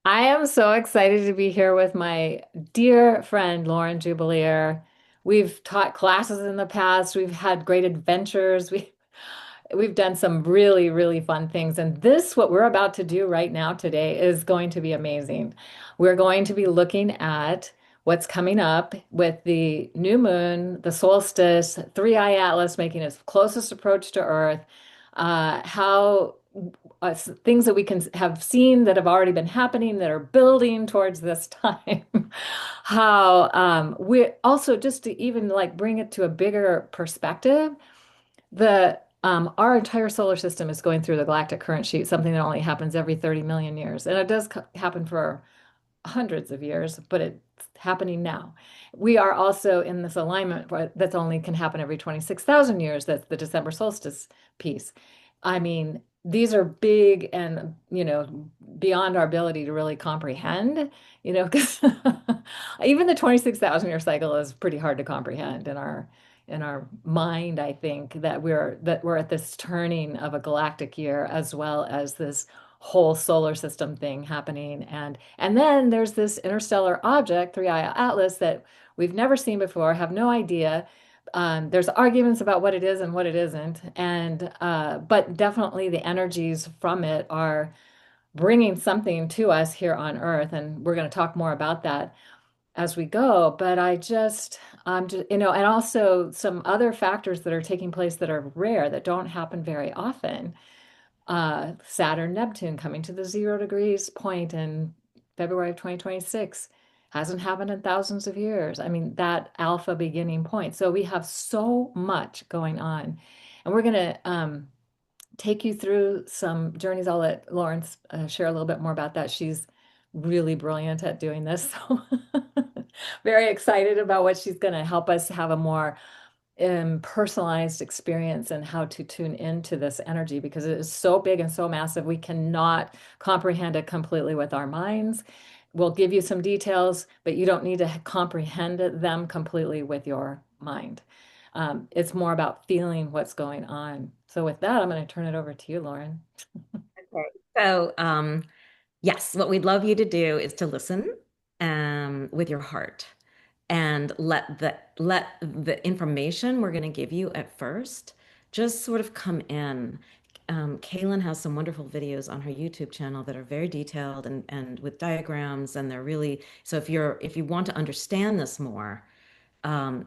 I am so excited to be here with my dear friend Lauren Jubileer. We've taught classes in the past. We've had great adventures. We've done some really, really fun things. And this, what we're about to do right now today, is going to be amazing. We're going to be looking at what's coming up with the new moon, the solstice, three-eye atlas making its closest approach to Earth, how things that we can have seen that have already been happening that are building towards this time. How we also just to even like bring it to a bigger perspective, the our entire solar system is going through the galactic current sheet, something that only happens every 30 million years. And it does happen for hundreds of years, but it's happening now. We are also in this alignment that's only can happen every 26,000 years. That's the December solstice piece. I mean, these are big and, beyond our ability to really comprehend, because even the 26,000 year cycle is pretty hard to comprehend in our mind. I think that we're at this turning of a galactic year as well as this whole solar system thing happening. And then there's this interstellar object, Three-Eye Atlas, that we've never seen before, have no idea. There's arguments about what it is and what it isn't, and but definitely the energies from it are bringing something to us here on Earth, and we're going to talk more about that as we go. But I'm just, and also some other factors that are taking place that are rare, that don't happen very often. Saturn, Neptune coming to the 0 degrees point in February of 2026 hasn't happened in thousands of years. I mean, that alpha beginning point. So we have so much going on. And we're going to take you through some journeys. I'll let Lawrence share a little bit more about that. She's really brilliant at doing this. So very excited about what she's going to help us have a more personalized experience and how to tune into this energy, because it is so big and so massive. We cannot comprehend it completely with our minds. We'll give you some details, but you don't need to comprehend them completely with your mind. It's more about feeling what's going on. So with that, I'm going to turn it over to you, Lauren. Okay. So, yes, what we'd love you to do is to listen with your heart and let the information we're going to give you at first just sort of come in. Kaylin has some wonderful videos on her YouTube channel that are very detailed and with diagrams, and they're really so if you want to understand this more, um,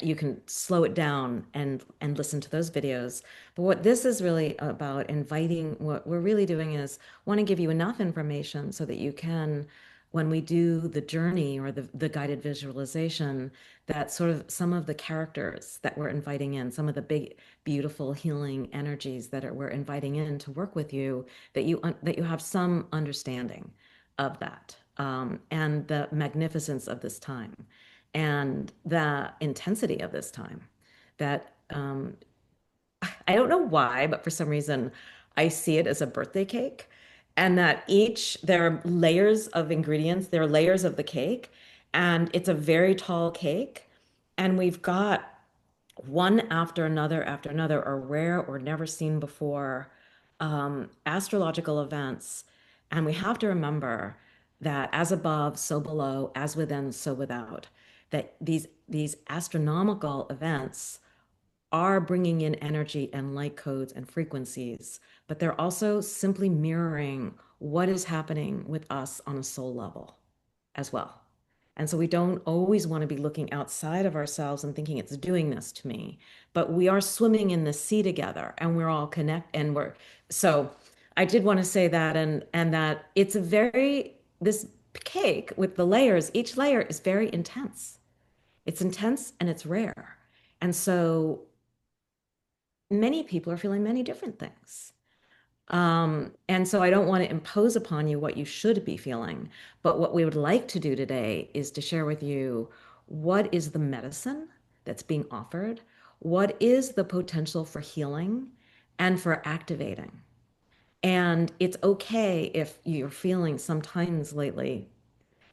you can slow it down and listen to those videos. But what this is really about, inviting, what we're really doing is want to give you enough information so that you can, when we do the journey or the guided visualization, that sort of some of the characters that we're inviting in, some of the big, beautiful healing energies that we're inviting in to work with you, that you have some understanding of that, and the magnificence of this time and the intensity of this time that I don't know why, but for some reason I see it as a birthday cake, and that there are layers of ingredients, there are layers of the cake, and it's a very tall cake, and we've got one after another, or rare or never seen before astrological events. And we have to remember that as above, so below, as within, so without, that these astronomical events are bringing in energy and light codes and frequencies, but they're also simply mirroring what is happening with us on a soul level as well. And so we don't always want to be looking outside of ourselves and thinking it's doing this to me, but we are swimming in the sea together and we're all connect and we're so I did want to say that, and that it's a very this cake with the layers, each layer is very intense. It's intense and it's rare. And so many people are feeling many different things. And so I don't want to impose upon you what you should be feeling, but what we would like to do today is to share with you what is the medicine that's being offered, what is the potential for healing and for activating. And it's okay if you're feeling sometimes lately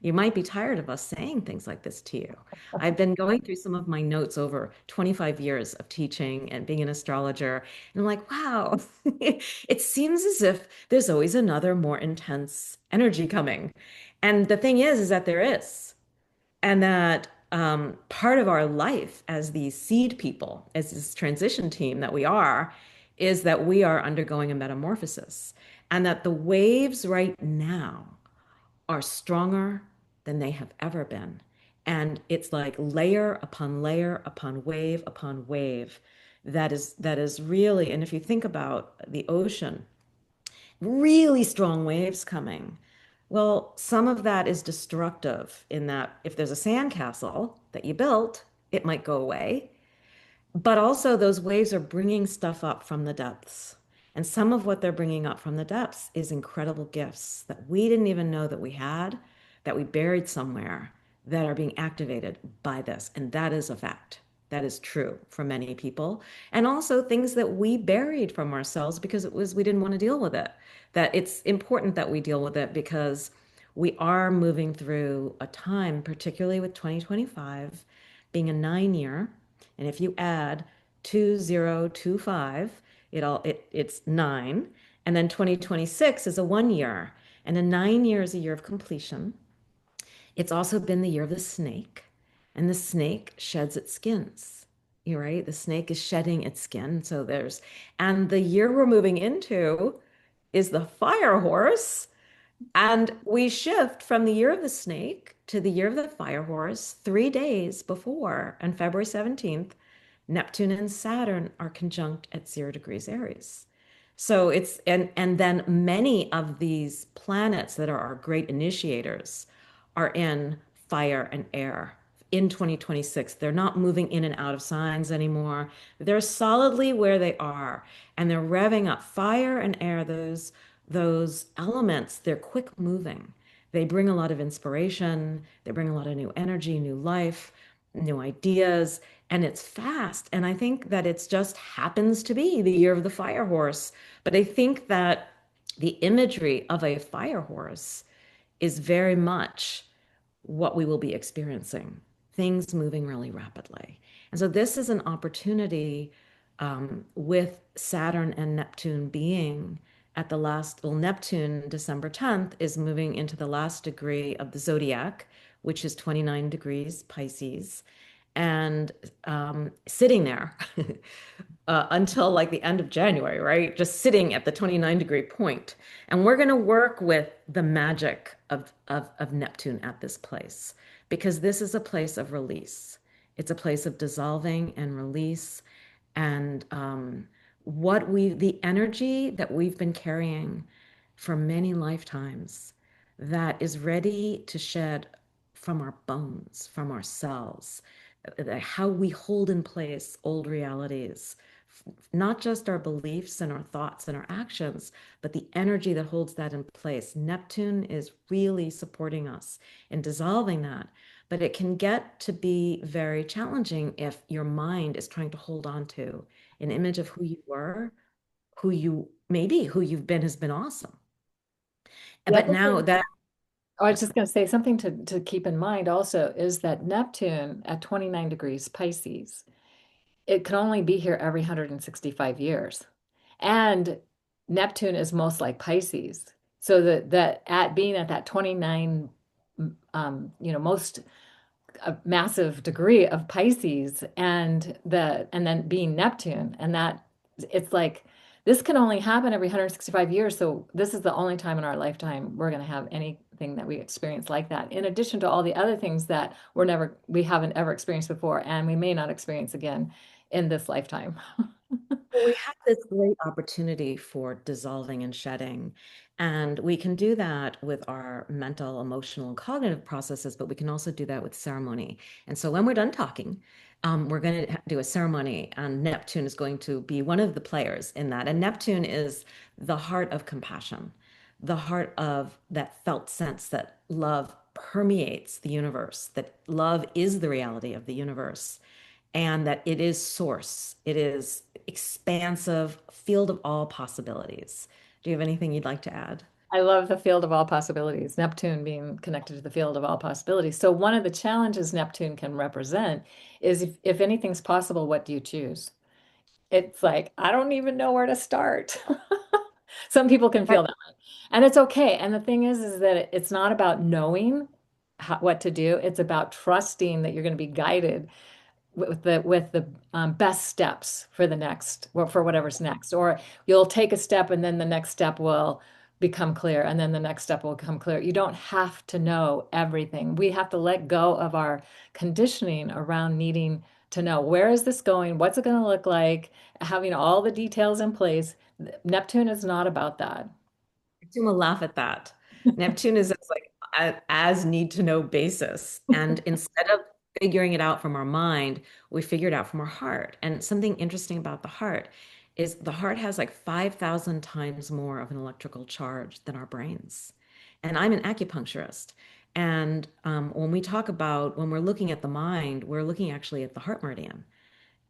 You might be tired of us saying things like this to you. I've been going through some of my notes over 25 years of teaching and being an astrologer, and I'm like, wow, it seems as if there's always another more intense energy coming. And the thing is that there is. And that part of our life as these seed people, as this transition team that we are, is that we are undergoing a metamorphosis. And that the waves right now are stronger than they have ever been. And it's like layer upon wave that is really, and if you think about the ocean, really strong waves coming. Well, some of that is destructive in that if there's a sandcastle that you built, it might go away. But also, those waves are bringing stuff up from the depths. And some of what they're bringing up from the depths is incredible gifts that we didn't even know that we had, that we buried somewhere, that are being activated by this. And that is a fact. That is true for many people. And also things that we buried from ourselves because we didn't want to deal with it. That it's important that we deal with it because we are moving through a time, particularly with 2025 being a 9 year. And if you add 2025, it's 9. And then 2026 is a 1 year. And a 9 year is a year of completion. It's also been the year of the snake, and the snake sheds its skins. You're right. The snake is shedding its skin. And the year we're moving into is the fire horse. And we shift from the year of the snake to the year of the fire horse 3 days before, on February 17th, Neptune and Saturn are conjunct at 0 degrees Aries. So and then many of these planets that are our great initiators are in fire and air in 2026. They're not moving in and out of signs anymore. They're solidly where they are, and they're revving up fire and air, those elements. They're quick moving. They bring a lot of inspiration, they bring a lot of new energy, new life, new ideas, and it's fast. And I think that it's just happens to be the year of the fire horse. But I think that the imagery of a fire horse is very much what we will be experiencing, things moving really rapidly. And so this is an opportunity with Saturn and Neptune being at the last, well, Neptune, December 10th, is moving into the last degree of the zodiac, which is 29 degrees Pisces, and sitting there until like the end of January, right? Just sitting at the 29-degree point. And we're going to work with the magic of Neptune at this place because this is a place of release. It's a place of dissolving and release. And the energy that we've been carrying for many lifetimes that is ready to shed from our bones, from ourselves, how we hold in place old realities, not just our beliefs and our thoughts and our actions, but the energy that holds that in place. Neptune is really supporting us in dissolving that. But it can get to be very challenging if your mind is trying to hold on to an image of who you were, who you maybe who you've been has been awesome. The But other now thing, that, I was just going to say something to keep in mind also is that Neptune at 29 degrees Pisces, it can only be here every 165 years. And Neptune is most like Pisces. So that at being at that 29, most a massive degree of Pisces and then being Neptune and that it's like this can only happen every 165 years. So this is the only time in our lifetime we're going to have anything that we experience like that. In addition to all the other things that we haven't ever experienced before and we may not experience again in this lifetime. well, we have this great opportunity for dissolving and shedding. And we can do that with our mental, emotional, and cognitive processes, but we can also do that with ceremony. And so when we're done talking, we're going to do a ceremony, and Neptune is going to be one of the players in that. And Neptune is the heart of compassion, the heart of that felt sense that love permeates the universe, that love is the reality of the universe, and that it is source. It is expansive field of all possibilities. Do you have anything you'd like to add? I love the field of all possibilities, Neptune being connected to the field of all possibilities. So one of the challenges Neptune can represent is if anything's possible, what do you choose? It's like, I don't even know where to start. Some people can feel that way. And it's okay. And the thing is that it's not about knowing what to do. It's about trusting that you're going to be guided with the best steps for the next, or for whatever's next. Or you'll take a step and then the next step will become clear and then the next step will become clear. You don't have to know everything. We have to let go of our conditioning around needing to know where is this going? What's it going to look like? Having all the details in place. Neptune is not about that. Neptune will laugh at that. Neptune is it's like as need to know basis. And instead of figuring it out from our mind, we figure it out from our heart. And something interesting about the heart is the heart has like 5,000 times more of an electrical charge than our brains. And I'm an acupuncturist. And when we talk about, when we're looking at the mind, we're looking actually at the heart meridian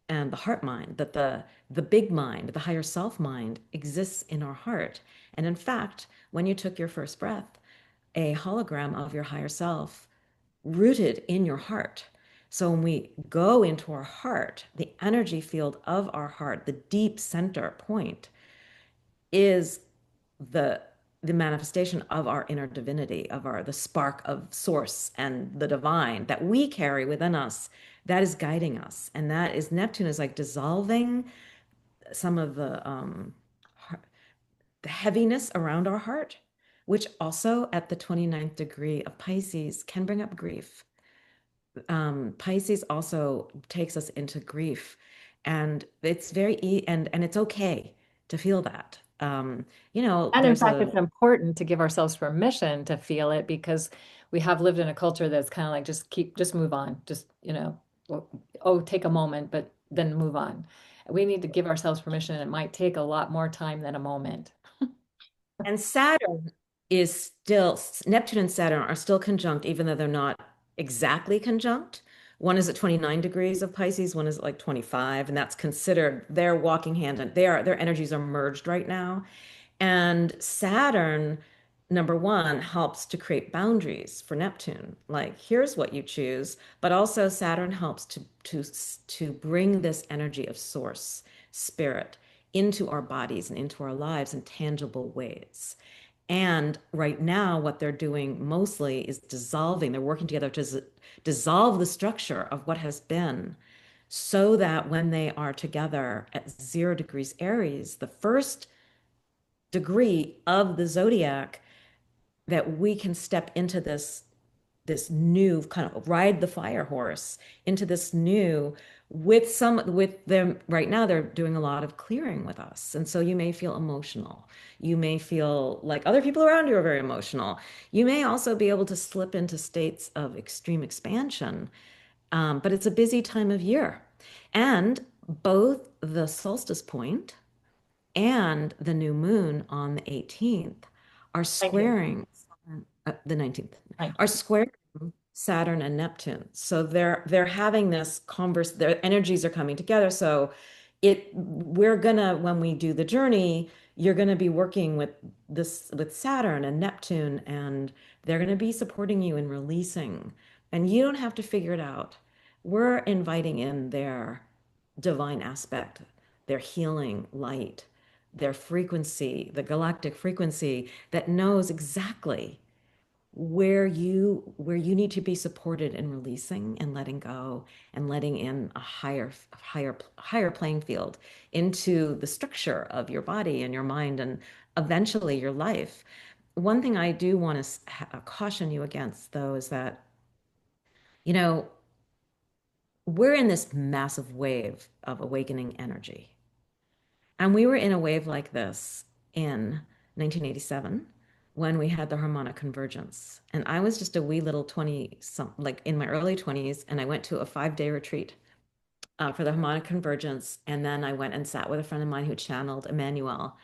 and the heart mind, that the big mind, the higher self mind exists in our heart. And in fact, when you took your first breath, a hologram of your higher self rooted in your heart. So when we go into our heart, the energy field of our heart, the deep center point, is the the manifestation of our inner divinity, of our the spark of source and the divine that we carry within us, that is guiding us. And that is Neptune is like dissolving some of the heaviness around our heart, which also at the 29th degree of Pisces can bring up grief. Pisces also takes us into grief, and it's and it's okay to feel that. And in There's fact, a it's important to give ourselves permission to feel it because we have lived in a culture that's kind of like just move on, oh, take a moment, but then move on. We need to give ourselves permission. It might take a lot more time than a moment. And Saturn is still, Neptune and Saturn are still conjunct, even though they're not exactly conjunct. One is at 29 degrees of Pisces, one is at like 25, and that's considered they're walking hand in their energies are merged right now. And Saturn, number one, helps to create boundaries for Neptune. Like, here's what you choose, but also Saturn helps to bring this energy of source, spirit, into our bodies and into our lives in tangible ways. And right now, what they're doing mostly is dissolving. They're working together to dissolve the structure of what has been so that when they are together at 0 degrees Aries, the first degree of the zodiac, that we can step into this new kind of ride the fire horse into this new with them right now they're doing a lot of clearing with us, and so you may feel emotional, you may feel like other people around you are very emotional, you may also be able to slip into states of extreme expansion, but it's a busy time of year, and both the solstice point and the new moon on the 18th are Thank you. squaring the 19th Thank are you. squaring Saturn and Neptune. So they're having this converse, their energies are coming together. So we're gonna, when we do the journey, you're gonna be working with Saturn and Neptune, and they're gonna be supporting you in releasing. And you don't have to figure it out. We're inviting in their divine aspect, their healing light, their frequency, the galactic frequency that knows exactly where you need to be supported in releasing and letting go and letting in a higher playing field into the structure of your body and your mind and eventually your life. One thing I do want to caution you against, though, is that you know we're in this massive wave of awakening energy. And we were in a wave like this in 1987 when we had the harmonic convergence. And I was just a wee little 20, like in my early 20s, and I went to a 5-day retreat for the harmonic convergence. And then I went and sat with a friend of mine who channeled Emmanuel.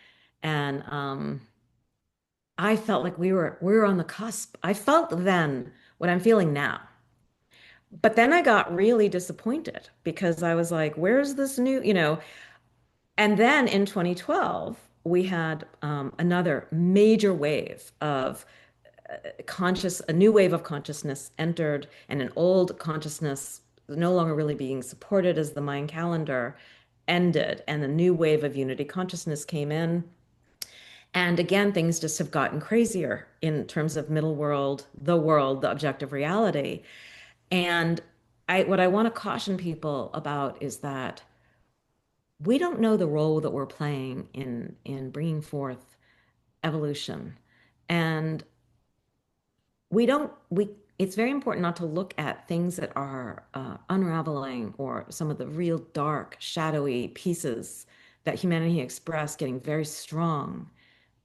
And I felt like we were on the cusp. I felt then what I'm feeling now. But then I got really disappointed because I was like, where's this new, and then in 2012, we had another major wave of a new wave of consciousness entered, and an old consciousness no longer really being supported as the Mayan calendar ended, and a new wave of unity consciousness came in. And again, things just have gotten crazier in terms of middle world, the objective reality. And what I want to caution people about is that we don't know the role that we're playing in bringing forth evolution. And we don't we it's very important not to look at things that are unraveling, or some of the real dark, shadowy pieces that humanity expressed getting very strongly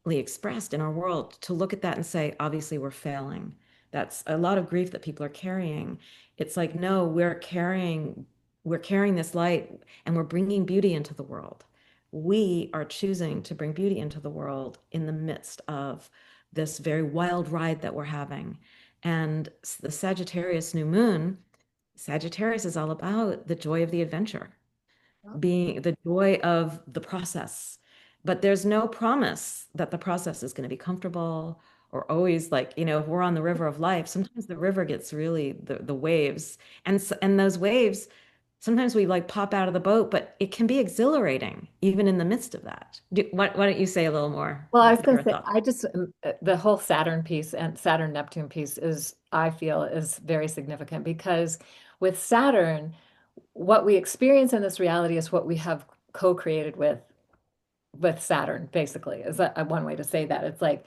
expressed in our world, to look at that and say, obviously, we're failing. That's a lot of grief that people are carrying. It's like, no, we're carrying this light, and we're bringing beauty into the world. We are choosing to bring beauty into the world in the midst of this very wild ride that we're having. And the Sagittarius new moon, Sagittarius is all about the joy of the adventure, being the joy of the process. But there's no promise that the process is going to be comfortable, or always, like, if we're on the river of life, sometimes the river gets really the waves. And those waves, sometimes we like pop out of the boat, but it can be exhilarating even in the midst of that. Why don't you say a little more Well, I was going your to say, thoughts? I just, the whole Saturn piece and Saturn Neptune piece is, I feel, is very significant because with Saturn, what we experience in this reality is what we have co-created with Saturn, basically, is one way to say that. It's like,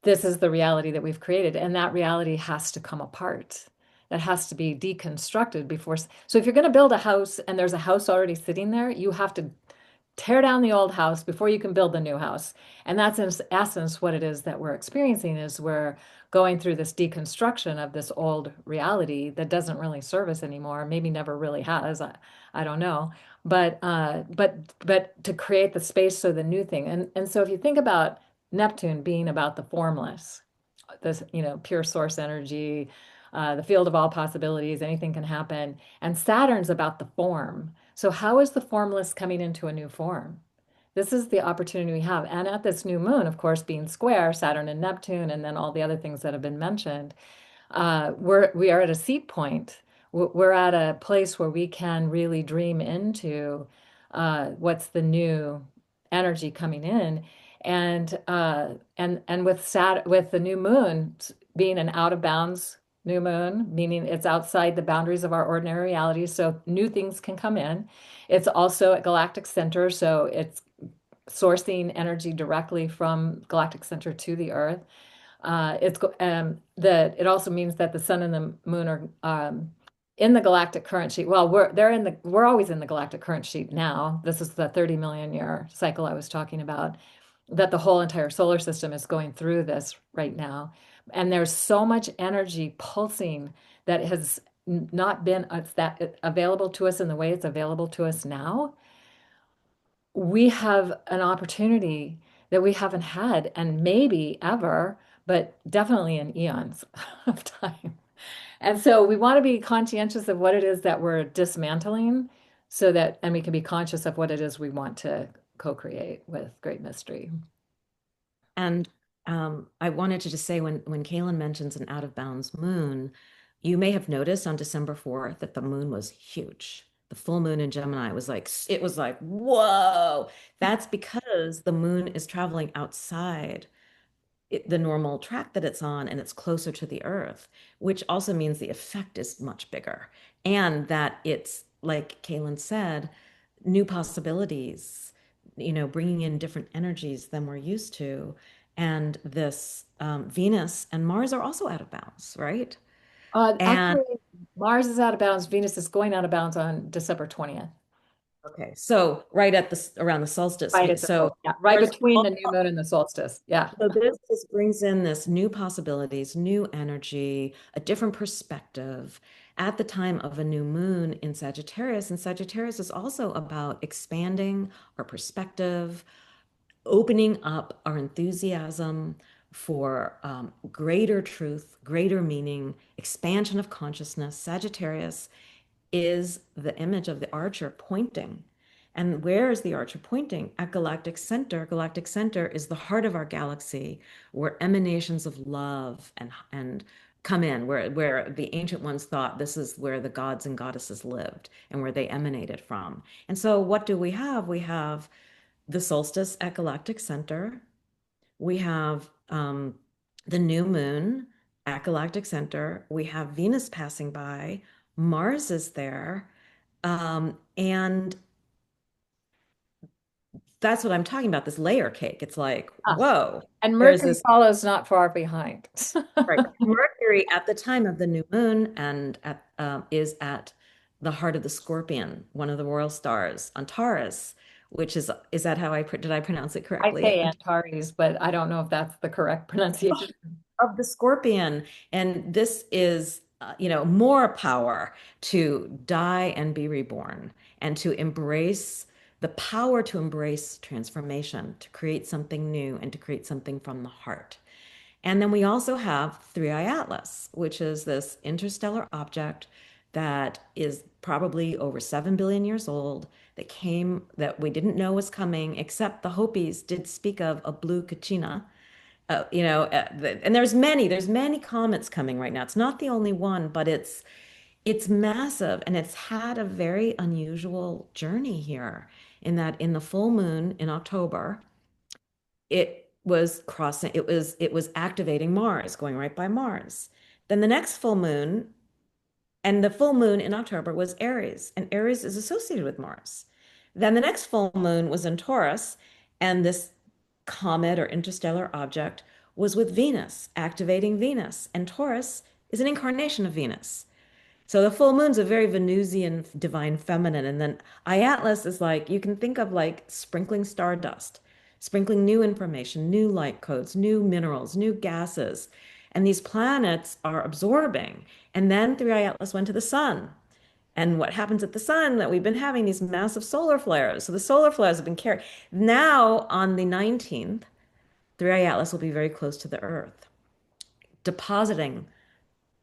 this is the reality that we've created, and that reality has to come apart. That has to be deconstructed before. So if you're going to build a house and there's a house already sitting there, you have to tear down the old house before you can build the new house. And that's in essence what it is that we're experiencing is we're going through this deconstruction of this old reality that doesn't really serve us anymore, maybe never really has. I don't know. But to create the space so the new thing. And so if you think about Neptune being about the formless, this, pure source energy, the field of all possibilities, anything can happen. And Saturn's about the form. So, how is the formless coming into a new form? This is the opportunity we have. And at this new moon, of course, being square, Saturn and Neptune, and then all the other things that have been mentioned, we are at a seat point. We're at a place where we can really dream into what's the new energy coming in, and with the new moon being an out of bounds new moon, meaning it's outside the boundaries of our ordinary reality, so new things can come in. It's also at galactic center, so it's sourcing energy directly from galactic center to the Earth. It also means that the sun and the moon are in the galactic current sheet. Well, we're always in the galactic current sheet now. This is the 30 million year cycle I was talking about, that the whole entire solar system is going through this right now. And there's so much energy pulsing that has not been that available to us in the way it's available to us now. We have an opportunity that we haven't had, and maybe ever, but definitely in eons of time. And so we want to be conscientious of what it is that we're dismantling and we can be conscious of what it is we want to co-create with Great Mystery. And I wanted to just say, when Kaylin mentions an out of bounds moon, you may have noticed on December 4th that the moon was huge. The full moon in Gemini it was like, whoa. That's because the moon is traveling outside the normal track that it's on, and it's closer to the earth, which also means the effect is much bigger. And that it's, like Kaylin said, new possibilities, bringing in different energies than we're used to. And this Venus and Mars are also out of bounds, right? And Actually, Mars is out of bounds. Venus is going out of bounds on December 20th. okay, so right at the around the solstice. Right at the So yeah, right there's between the new moon and the solstice. Yeah. So this just brings in this new possibilities, new energy, a different perspective at the time of a new moon in Sagittarius. And Sagittarius is also about expanding our perspective, opening up our enthusiasm for greater truth, greater meaning, expansion of consciousness. Sagittarius is the image of the archer pointing. And where is the archer pointing? At galactic center. Galactic center is the heart of our galaxy, where emanations of love and come in, where the ancient ones thought this is where the gods and goddesses lived and where they emanated from. And so what do we have? We have the solstice at galactic center. We have the new moon at galactic center. We have Venus passing by. Mars is there. And that's what I'm talking about, this layer cake. It's like, Ah, whoa, and there's Mercury this, follows not far behind. right, Mercury at the time of the new moon and is at the heart of the Scorpion, one of the royal stars on Taurus, which is that how did I pronounce it I correctly? say Antares, but I don't know if that's the correct pronunciation. Of the Scorpion. And this is, more power to die and be reborn and to embrace the power to embrace transformation, to create something new and to create something from the heart. And then we also have Three Eye Atlas, which is this interstellar object that is probably over 7 billion years old that came that we didn't know was coming, except the Hopis did speak of a blue kachina, and there's many comets coming right now. It's not the only one, but it's massive and it's had a very unusual journey here in that in the full moon in October, it was activating Mars, going right by Mars. Then the next full moon, and the full moon in October was Aries, and Aries is associated with Mars. Then the next full moon was in Taurus, and this comet or interstellar object was with Venus, activating Venus. And Taurus is an incarnation of Venus. So the full moon's a very Venusian divine feminine. And then Iatlas is like, you can think of like sprinkling stardust, sprinkling new information, new light codes, new minerals, new gases. And these planets are absorbing. And then Three Atlas went to the sun. And what happens at the sun that we've been having these massive solar flares. So the solar flares have been carried. Now on the 19th, Three Atlas will be very close to the Earth, depositing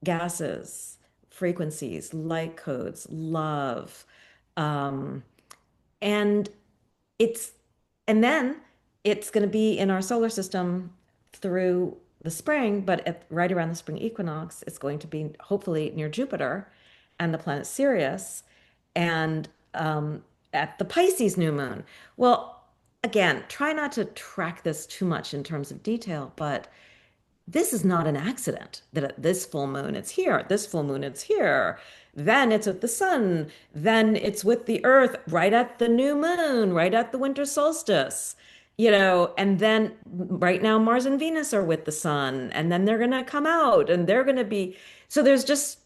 gases, frequencies, light codes, love. Um, and it's and then it's going to be in our solar system through the spring, but right around the spring equinox, it's going to be hopefully near Jupiter and the planet Sirius, and at the Pisces new moon. Well, again, try not to track this too much in terms of detail, but this is not an accident that at this full moon it's here, at this full moon it's here, then it's with the sun, then it's with the earth right at the new moon, right at the winter solstice, and then right now Mars and Venus are with the sun, and then they're going to come out and they're going to be, so there's just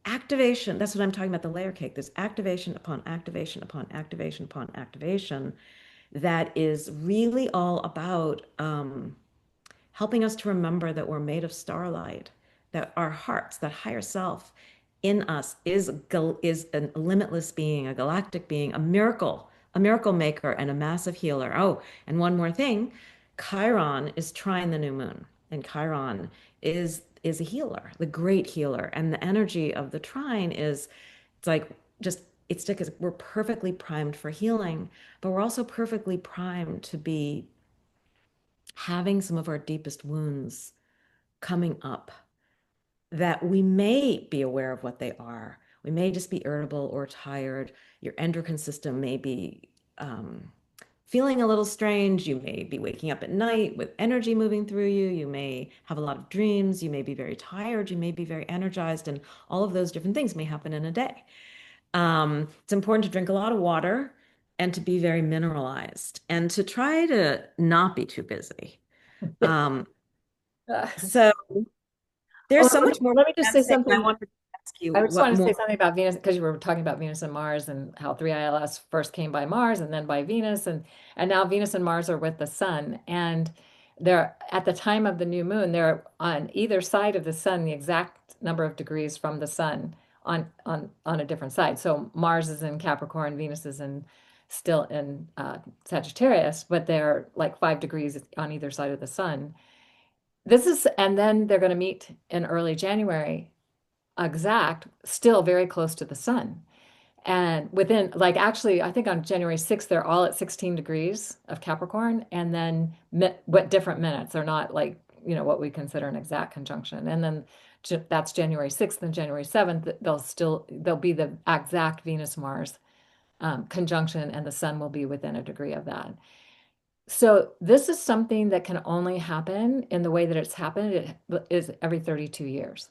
activation. That's what I'm talking about, the layer cake. There's activation upon activation upon activation upon activation that is really all about helping us to remember that we're made of starlight, that our hearts, that higher self in us is a limitless being, a galactic being, a miracle maker, and a massive healer. Oh, and one more thing, Chiron is trine the new moon, and Chiron is a healer, the great healer, and the energy of the trine is it's like just it's because we're perfectly primed for healing, but we're also perfectly primed to be having some of our deepest wounds coming up that we may be aware of what they are. We may just be irritable or tired. Your endocrine system may be feeling a little strange. You may be waking up at night with energy moving through you. You may have a lot of dreams. You may be very tired. You may be very energized. And all of those different things may happen in a day. It's important to drink a lot of water and to be very mineralized and to try to not be too busy. Um, so Oh, there's so much more let me just say dancing. I something. wanted to ask you I just what want to more. say something about Venus because you were talking about Venus and Mars and how 3ILS first came by Mars and then by Venus and now Venus and Mars are with the sun and they're at the time of the new moon they're on either side of the sun the exact number of degrees from the sun on a different side. So Mars is in Capricorn, Venus is in still in Sagittarius, but they're like 5 degrees on either side of the sun. This is and then they're going to meet in early January exact, still very close to the sun. And within, like, actually, I think on January 6th, they're all at 16 degrees of Capricorn, and then what different minutes. They're not like, what we consider an exact conjunction. And then that's January 6th and January 7th. They'll be the exact Venus Mars conjunction, and the sun will be within a degree of that. So this is something that can only happen in the way that it's happened. It is every 32 years.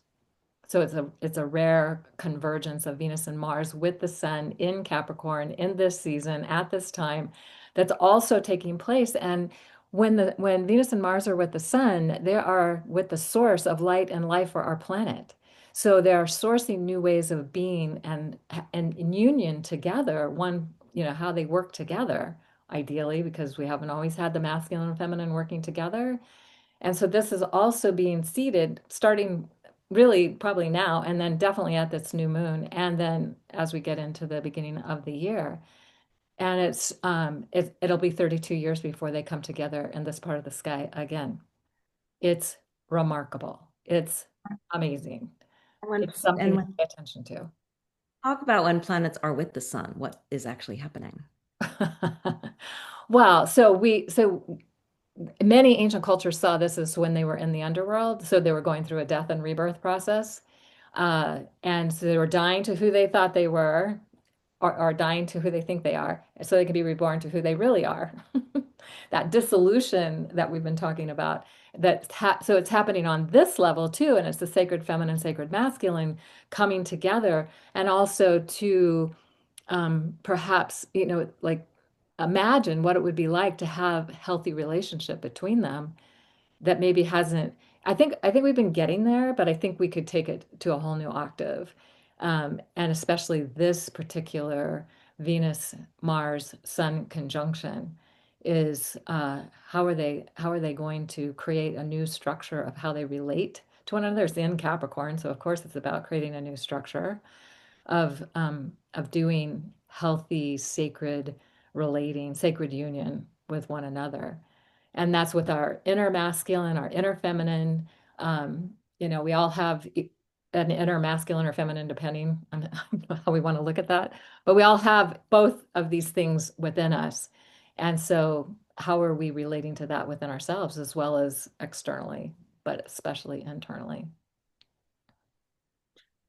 So it's a rare convergence of Venus and Mars with the sun in Capricorn in this season at this time that's also taking place. And when Venus and Mars are with the sun, they are with the source of light and life for our planet. So they are sourcing new ways of being and in union together, how they work together, ideally, because we haven't always had the masculine and feminine working together. And so this is also being seeded starting really probably now, and then definitely at this new moon, and then as we get into the beginning of the year. And it'll be 32 years before they come together in this part of the sky again. It's remarkable. It's amazing. It's something And to when pay attention to. talk about when planets are with the sun, what is actually happening? Well, so many ancient cultures saw this as when they were in the underworld. So they were going through a death and rebirth process. And so they were dying to who they thought they were, or dying to who they think they are, so they can be reborn to who they really are. That dissolution that we've been talking about, so it's happening on this level too, and it's the sacred feminine, sacred masculine coming together, and also to perhaps, like imagine what it would be like to have healthy relationship between them that maybe hasn't. I think we've been getting there, but I think we could take it to a whole new octave. And especially this particular Venus Mars Sun conjunction is how are they going to create a new structure of how they relate to one another? It's in Capricorn, so of course it's about creating a new structure of doing healthy, sacred relating, sacred union with one another. And that's with our inner masculine, our inner feminine. We all have an inner masculine or feminine, depending on how we want to look at that. But we all have both of these things within us. And so, how are we relating to that within ourselves as well as externally, but especially internally?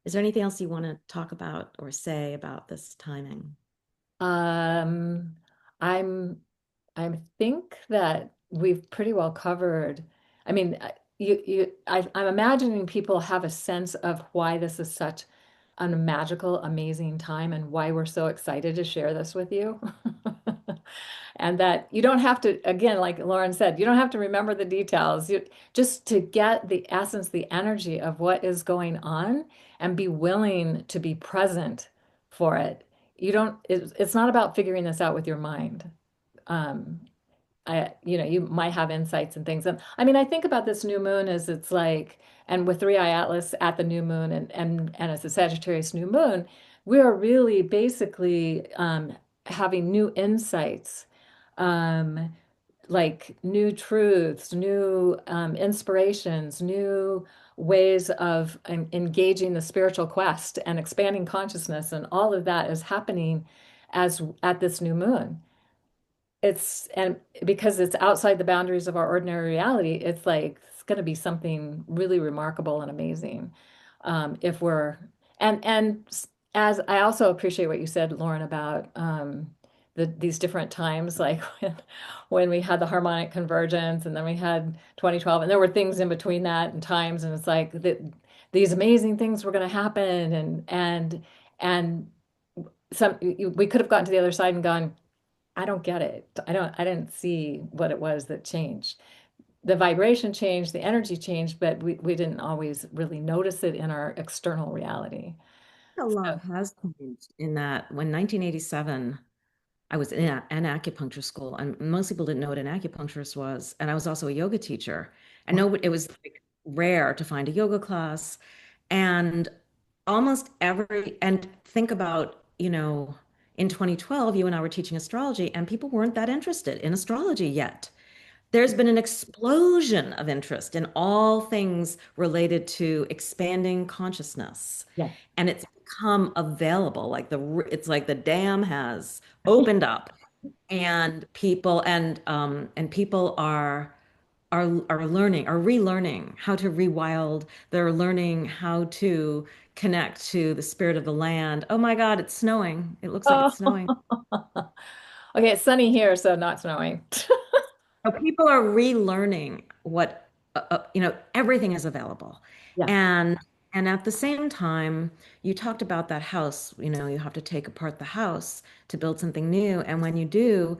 Is there anything else you want to talk about or say about this timing? Um, I'm I think that we've pretty well covered. I mean, I'm imagining people have a sense of why this is such a magical, amazing time and why we're so excited to share this with you. And that you don't have to, again, like Lauren said, you don't have to remember the details. Just to get the essence, the energy of what is going on and be willing to be present for it. It's not about figuring this out with your mind. Um, you might have insights and things. And I mean, I think about this new moon as it's like, and with 3i Atlas at the new moon and it's a Sagittarius new moon, we're really basically having new insights, um, like new truths, new inspirations, new ways of engaging the spiritual quest and expanding consciousness, and all of that is happening as at this new moon. And because it's outside the boundaries of our ordinary reality, it's like it's going to be something really remarkable and amazing. If we're and as I also appreciate what you said, Lauren, about these different times, like when we had the harmonic convergence, and then we had 2012, and there were things in between that and times, and it's like these amazing things were going to happen, and we could have gotten to the other side and gone, I don't get it. I didn't see what it was that changed. The vibration changed, the energy changed, but we didn't always really notice it in our external reality. A lot has changed in that when 1987, I was in an acupuncture school, and most people didn't know what an acupuncturist was. And I was also a yoga teacher. And no, it was like rare to find a yoga class. And and think about, in 2012, you and I were teaching astrology, and people weren't that interested in astrology yet. There's been an explosion of interest in all things related to expanding consciousness. Yes. And it's become available. It's like the dam has opened up, and people are learning, are relearning how to rewild. They're learning how to connect to the spirit of the land. Oh my God, it's snowing. It looks like Oh. it's snowing. Okay, it's sunny here, so not snowing. So people are relearning what everything is available. Yes. And and at the same time, you talked about that house, you have to take apart the house to build something new. And when you do,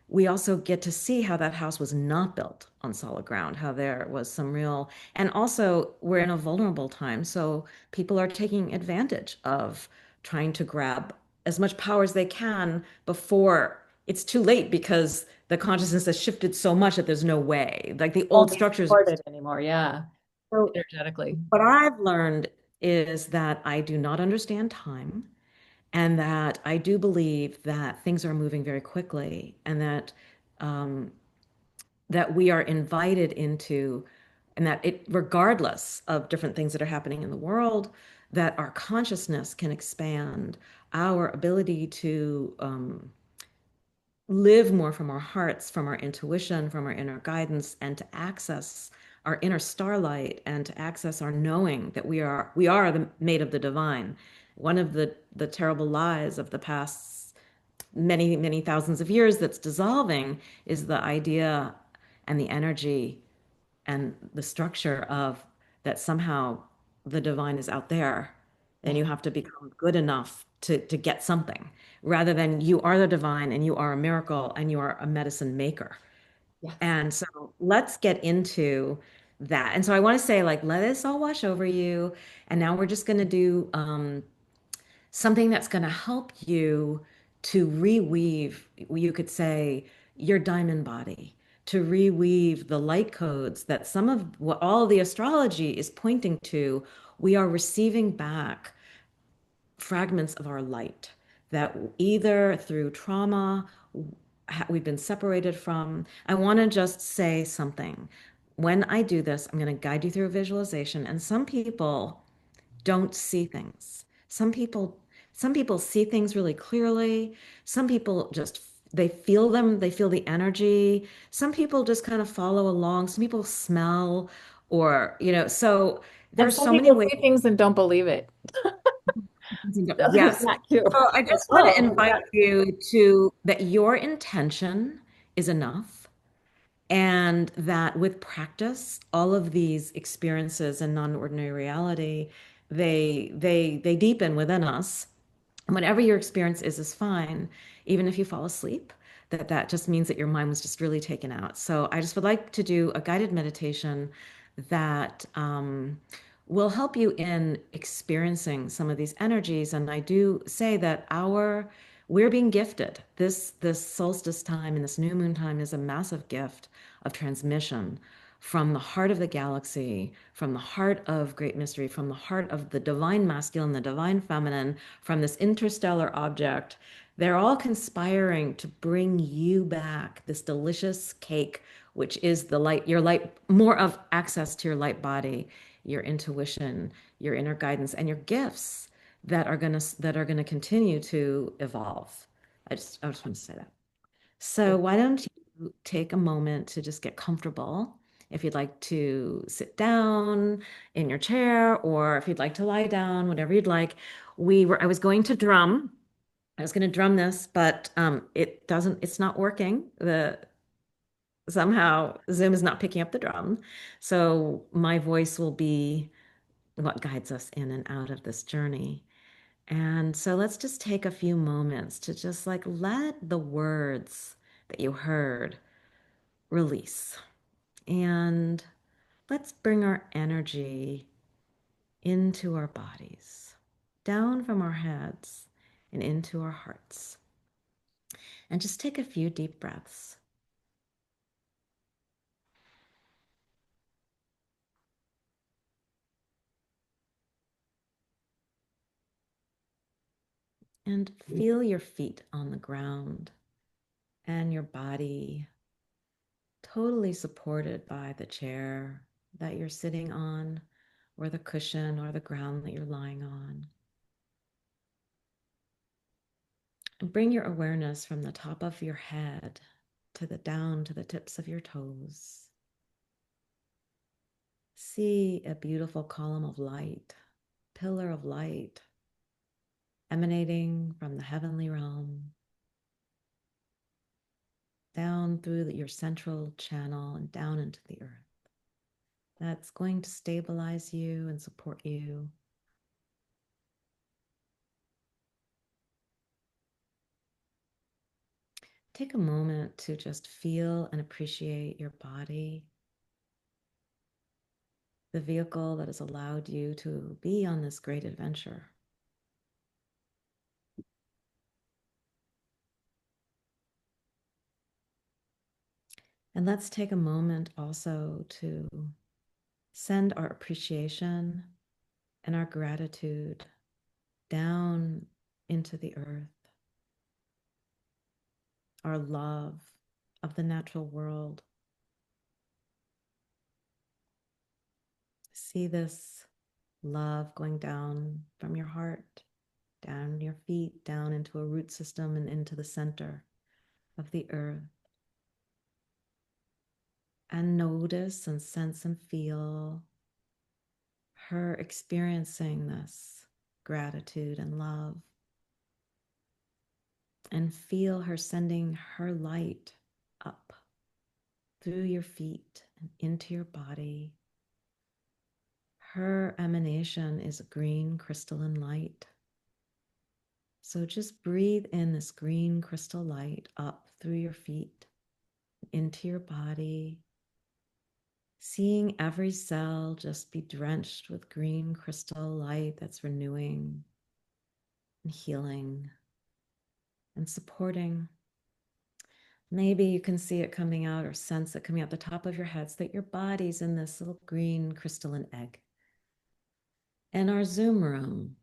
we also get to see how that house was not built on solid ground, how there was some real, and also we're in a vulnerable time. So people are taking advantage of trying to grab as much power as they can before it's too late because the consciousness has shifted so much that there's no way. Like the Won't old be structures. supported anymore. Yeah, So energetically. what I've learned is that I do not understand time and that I do believe that things are moving very quickly and um, that we are invited into, and that it, regardless of different things that are happening in the world, that our consciousness can expand, our ability to live more from our hearts, from our intuition, from our inner guidance, and to access our inner starlight and to access our knowing that we are the made of the divine. One of the terrible lies of the past many, many thousands of years that's dissolving is the idea and the energy and the structure of that somehow the divine is out there and Yeah. you have to become good enough to get something rather than you are the divine and you are a miracle and you are a medicine maker. Yes. And so let's get into that. And so I want to say, like, let this all wash over you. And now we're just going to do something that's going to help you to reweave, you could say, your diamond body, to reweave the light codes that some of what all the astrology is pointing to. We are receiving back fragments of our light that either through trauma we've been separated from. I want to just say something. When I do this, I'm going to guide you through a visualization, and some people don't see things. Some people see things really clearly. Some people just they feel them, they feel the energy. Some people just kind of follow along. Some people smell or, so And there's some so many people ways. see things and don't believe it. There's Yes. that too. So I just want to Oh, invite yeah. you to that your intention is enough and that with practice, all of these experiences in non-ordinary reality, they deepen within us. And whatever your experience is fine, even if you fall asleep, that just means that your mind was just really taken out. So I just would like to do a guided meditation that will help you in experiencing some of these energies. And I do say that we're being gifted. This solstice time and this new moon time is a massive gift of transmission from the heart of the galaxy, from the heart of great mystery, from the heart of the divine masculine, the divine feminine, from this interstellar object. They're all conspiring to bring you back this delicious cake, which is the light, your light, more of access to your light body, your intuition, your inner guidance, and your gifts that are gonna continue to evolve. I just want to say that. So why don't you take a moment to just get comfortable? If you'd like to sit down in your chair, or if you'd like to lie down, whatever you'd like. I was going to drum. I was going to drum this, but it's not working. Somehow Zoom is not picking up the drum. So my voice will be what guides us in and out of this journey. And so let's just take a few moments to just like let the words that you heard release. And let's bring our energy into our bodies, down from our heads and into our hearts. And just take a few deep breaths and feel your feet on the ground and your body totally supported by the chair that you're sitting on, or the cushion or the ground that you're lying on. And bring your awareness from the top of your head to the down to the tips of your toes. See a beautiful column of light, pillar of light emanating from the heavenly realm down through your central channel and down into the earth. That's going to stabilize you and support you. Take a moment to just feel and appreciate your body, the vehicle that has allowed you to be on this great adventure. And let's take a moment also to send our appreciation and our gratitude down into the earth, our love of the natural world. See this love going down from your heart, down your feet, down into a root system and into the center of the earth. And notice and sense and feel her experiencing this gratitude and love. And feel her sending her light up through your feet and into your body. Her emanation is a green crystalline light. So just breathe in this green crystal light up through your feet, into your body, seeing every cell just be drenched with green crystal light that's renewing and healing and supporting. Maybe you can see it coming out or sense it coming out the top of your head so that your body's in this little green crystalline egg. And our Zoom room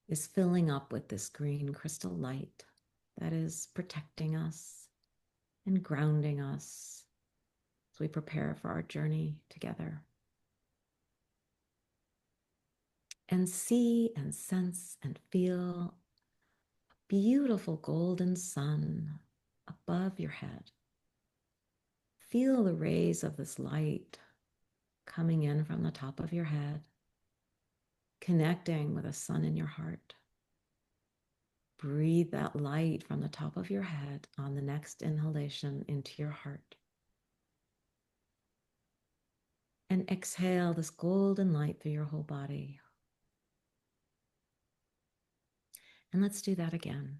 is filling up with this green crystal light that is protecting us and grounding us as we prepare for our journey together. And see and sense and feel a beautiful golden sun above your head. Feel the rays of this light coming in from the top of your head, connecting with the sun in your heart. Breathe that light from the top of your head on the next inhalation into your heart. And exhale this golden light through your whole body. And let's do that again.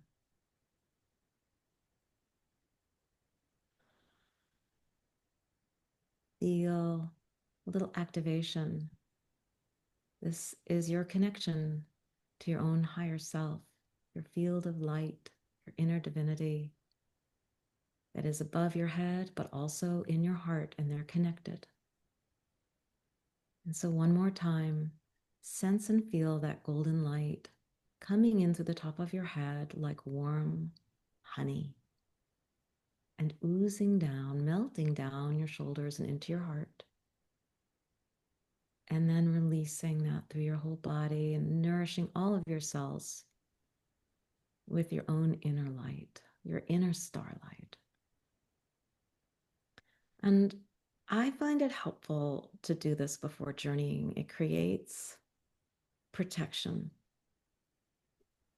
Feel a little activation. This is your connection to your own higher self, your field of light, your inner divinity that is above your head, but also in your heart, and they're connected. And so one more time, sense and feel that golden light coming in through the top of your head like warm honey and oozing down, melting down your shoulders and into your heart. And then releasing that through your whole body and nourishing all of your cells with your own inner light, your inner starlight. And I find it helpful to do this before journeying. It creates protection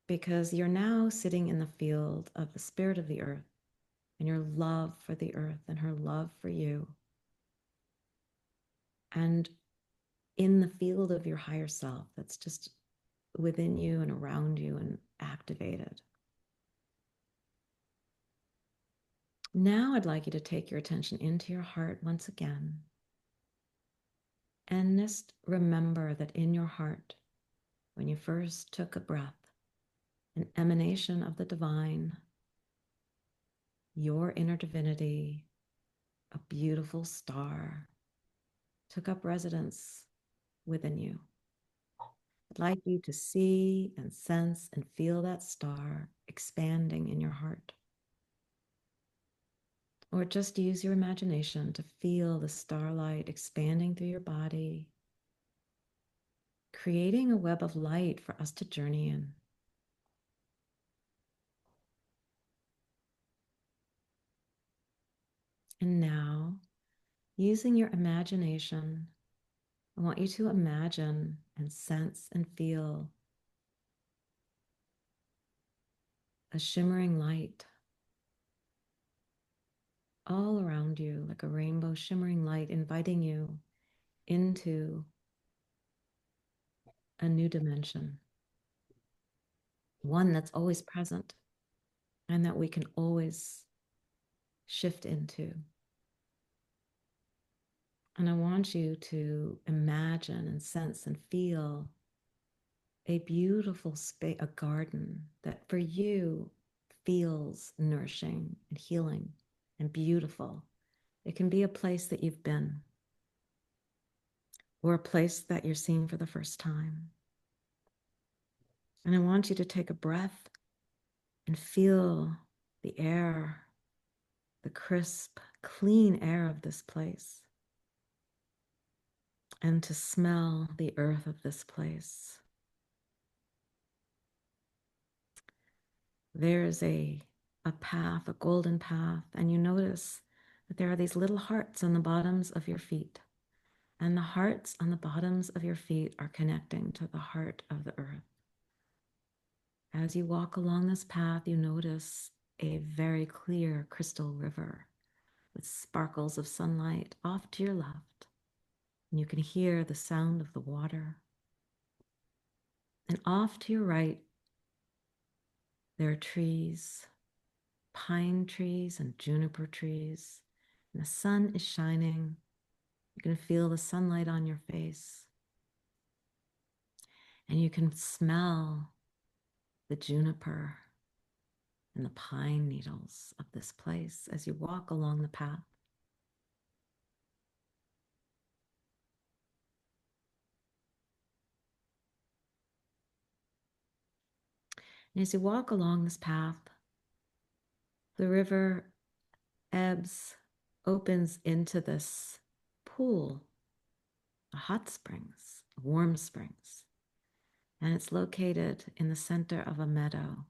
because you're now sitting in the field of the spirit of the earth and your love for the earth and her love for you. And in the field of your higher self that's just within you and around you and activated. Now I'd like you to take your attention into your heart once again. And just remember that in your heart, when you first took a breath, an emanation of the divine, your inner divinity, a beautiful star, took up residence within you. I'd like you to see and sense and feel that star expanding in your heart. Or just use your imagination to feel the starlight expanding through your body, creating a web of light for us to journey in. And now, using your imagination, I want you to imagine and sense and feel a shimmering light all around you, like a rainbow shimmering light, inviting you into a new dimension, one that's always present and that we can always shift into. And I want you to imagine and sense and feel a beautiful space, a garden that for you feels nourishing and healing and beautiful. It can be a place that you've been or a place that you're seeing for the first time. And I want you to take a breath and feel the air, the crisp, clean air of this place, and to smell the earth of this place. There's a path, a golden path, and you notice that there are these little hearts on the bottoms of your feet. And the hearts on the bottoms of your feet are connecting to the heart of the earth. As you walk along this path, you notice a very clear crystal river with sparkles of sunlight off to your left. And you can hear the sound of the water. And off to your right, there are trees, pine trees and juniper trees. And the sun is shining. You can feel the sunlight on your face. And you can smell the juniper and the pine needles of this place as you walk along the path. And as you walk along this path, the river ebbs, opens into this pool, a hot springs, warm springs. And it's located in the center of a meadow.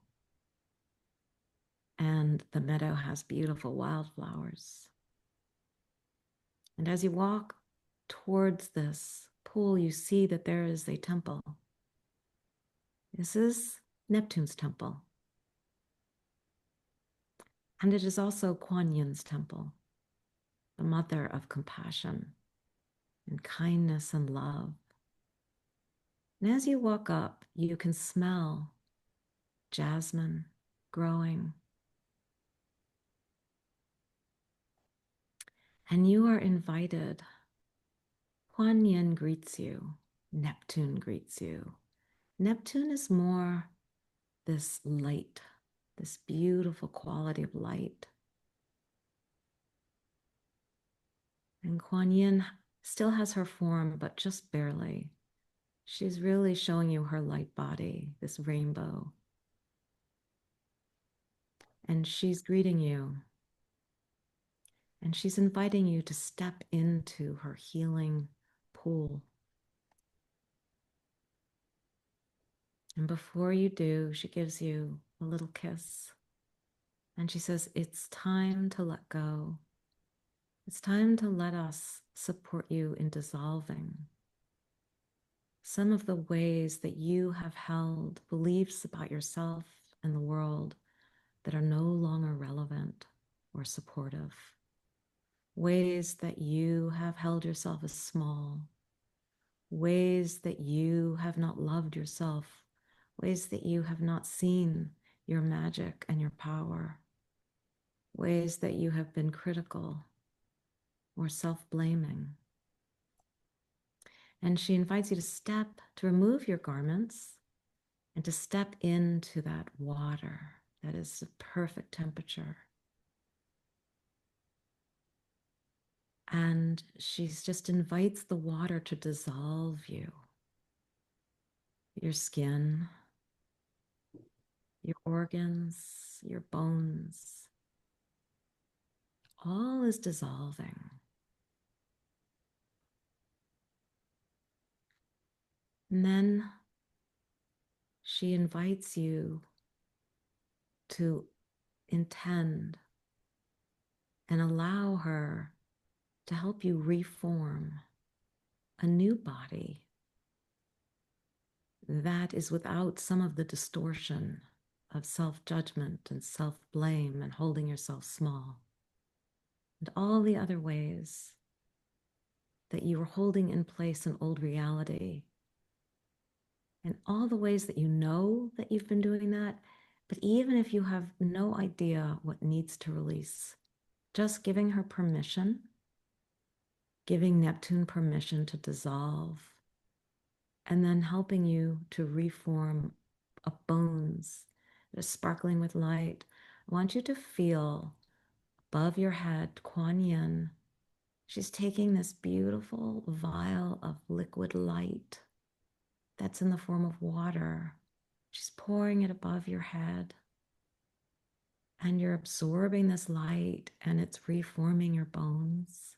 And the meadow has beautiful wildflowers. And as you walk towards this pool, you see that there is a temple. This is Neptune's temple. And it is also Kuan Yin's temple, the mother of compassion and kindness and love. And as you walk up, you can smell jasmine growing. And you are invited. Kuan Yin greets you. Neptune greets you. Neptune is more this light, this beautiful quality of light. And Kuan Yin still has her form, but just barely. She's really showing you her light body, this rainbow. And she's greeting you. And she's inviting you to step into her healing pool. And before you do, she gives you a little kiss. And she says, it's time to let go. It's time to let us support you in dissolving some of the ways that you have held beliefs about yourself and the world that are no longer relevant or supportive. Ways that you have held yourself as small. Ways that you have not loved yourself. Ways that you have not seen your magic and your power. Ways that you have been critical or self-blaming. And she invites you to remove your garments and to step into that water that is the perfect temperature. And she just invites the water to dissolve you, your skin, your organs, your bones. All is dissolving. And then she invites you to intend and allow her to help you reform a new body that is without some of the distortion of self-judgment and self-blame and holding yourself small and all the other ways that you were holding in place an old reality and all the ways that you know that you've been doing that. But even if you have no idea what needs to release, just giving her permission, giving Neptune permission to dissolve, and then helping you to reform a bones that are sparkling with light. I want you to feel above your head, Kuan Yin. She's taking this beautiful vial of liquid light that's in the form of water. She's pouring it above your head. And you're absorbing this light, and it's reforming your bones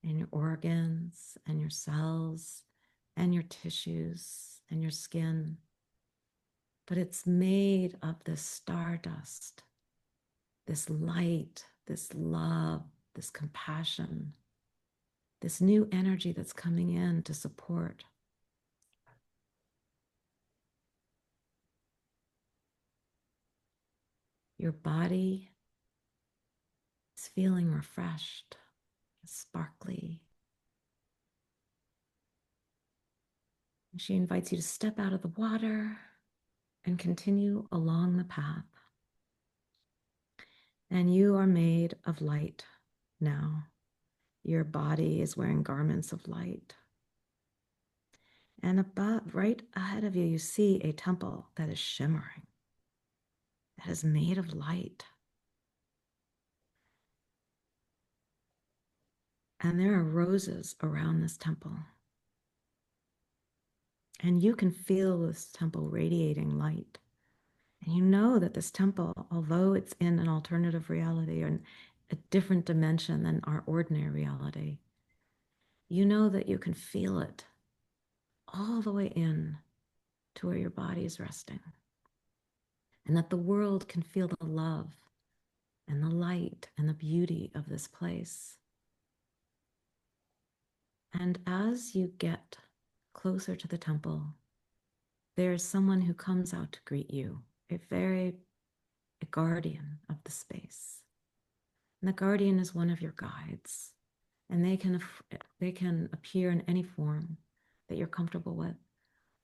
and your organs and your cells and your tissues and your skin. But it's made of this stardust, this light, this love, this compassion, this new energy that's coming in to support. Your body is feeling refreshed, sparkly. She invites you to step out of the water and continue along the path. And you are made of light now. Your body is wearing garments of light. And above, right ahead of you, you see a temple that is shimmering, that is made of light. And there are roses around this temple. And you can feel this temple radiating light. And you know that this temple, although it's in an alternative reality or a different dimension than our ordinary reality, you know that you can feel it all the way in to where your body is resting. And that the world can feel the love and the light and the beauty of this place. And as you get closer to the temple, there's someone who comes out to greet you, a guardian of the space. And the guardian is one of your guides, and they can appear in any form that you're comfortable with,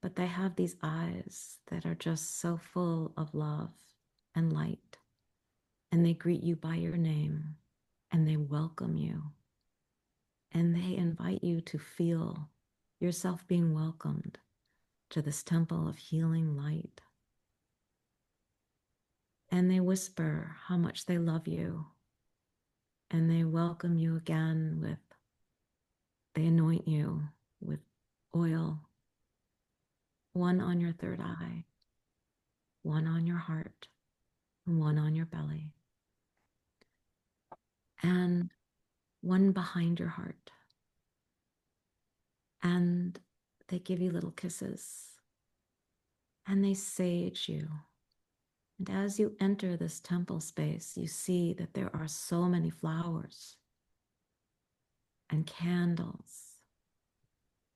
but they have these eyes that are just so full of love and light, and they greet you by your name, and they welcome you, and they invite you to feel yourself being welcomed to this temple of healing light. And they whisper how much they love you, and they welcome you again they anoint you with oil, one on your third eye, one on your heart, and one on your belly, and one behind your heart. And they give you little kisses, and they sage you. And as you enter this temple space, you see that there are so many flowers and candles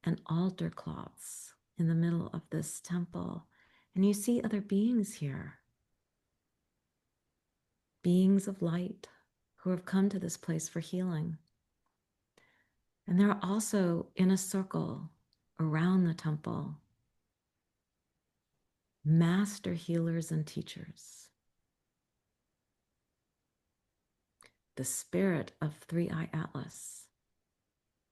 and altar cloths in the middle of this temple. And you see other beings here, beings of light who have come to this place for healing. And there are also in a circle around the temple master healers and teachers. The spirit of Three Eye Atlas,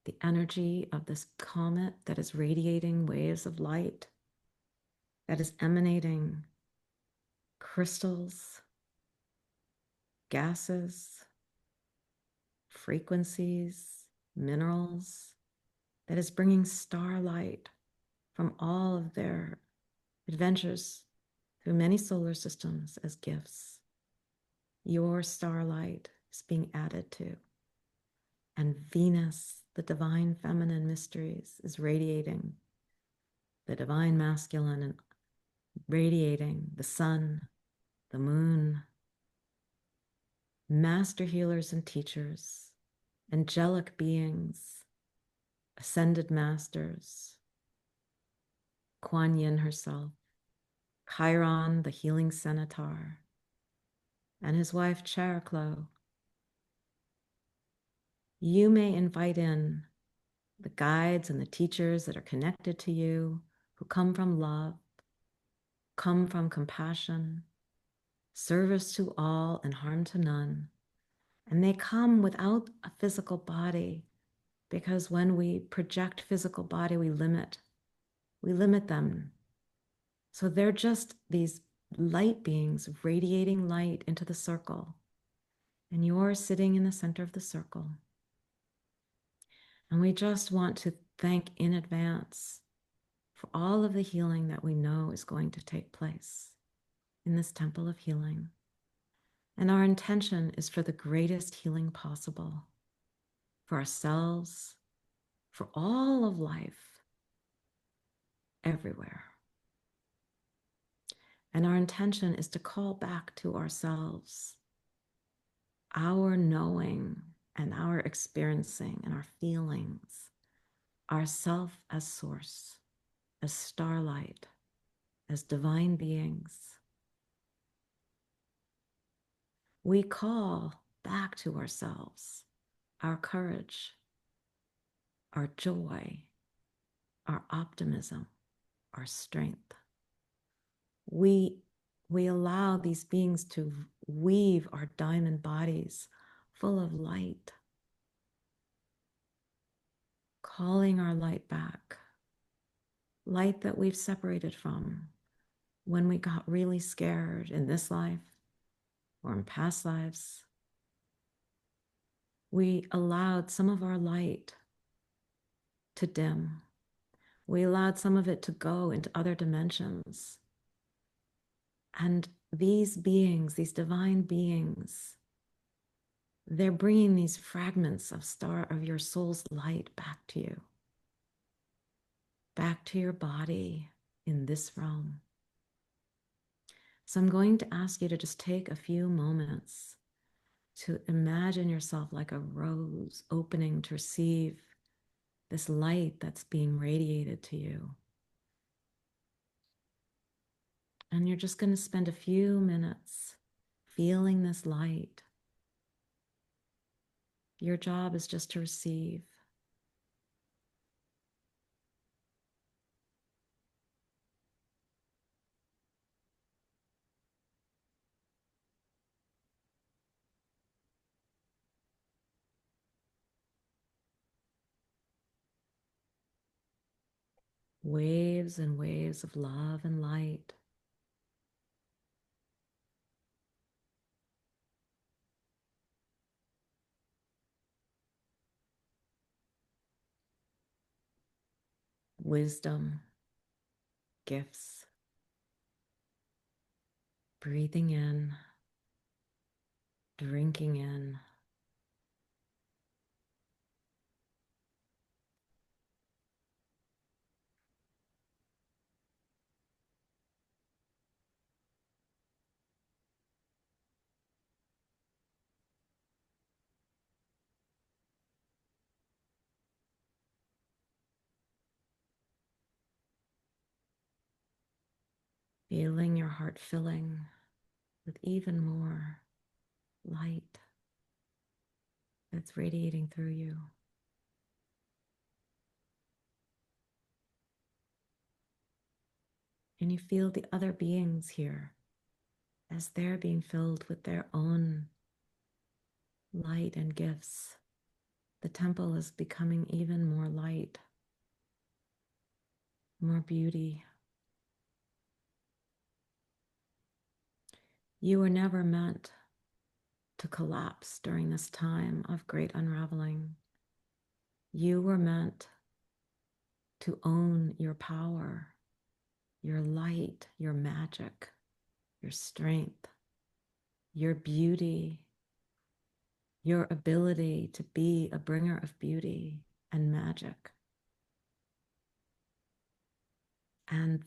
the energy of this comet that is radiating waves of light, that is emanating crystals, gases, frequencies, minerals, that is bringing starlight from all of their adventures through many solar systems as gifts. Your starlight is being added to. And Venus, the divine feminine mysteries, is radiating the divine masculine and radiating the sun, the moon, master healers and teachers, angelic beings, ascended masters, Kuan Yin herself, Chiron, the healing centaur, and his wife Chariklo. You may invite in the guides and the teachers that are connected to you, who come from love, come from compassion, service to all and harm to none. And they come without a physical body, because when we project physical body, we limit them. So they're just these light beings radiating light into the circle. And you're sitting in the center of the circle. And we just want to thank in advance for all of the healing that we know is going to take place in this temple of healing. And our intention is for the greatest healing possible for ourselves, for all of life, everywhere. And our intention is to call back to ourselves our knowing and our experiencing and our feelings, ourself as source, as starlight, as divine beings. We call back to ourselves our courage, our joy, our optimism, our strength. We allow these beings to weave our diamond bodies full of light, calling our light back, light that we've separated from when we got really scared in this life or in past lives. We allowed some of our light to dim. We allowed some of it to go into other dimensions. And these beings, these divine beings, they're bringing these fragments of your soul's light back to you, back to your body in this realm. So I'm going to ask you to just take a few moments to imagine yourself like a rose opening to receive this light that's being radiated to you. And you're just going to spend a few minutes feeling this light. Your job is just to receive. Waves and waves of love and light. Wisdom, gifts. Breathing in, drinking in. Feeling your heart filling with even more light that's radiating through you. And you feel the other beings here as they're being filled with their own light and gifts. The temple is becoming even more light, more beauty. You were never meant to collapse during this time of great unraveling. You were meant to own your power, your light, your magic, your strength, your beauty, your ability to be a bringer of beauty and magic. And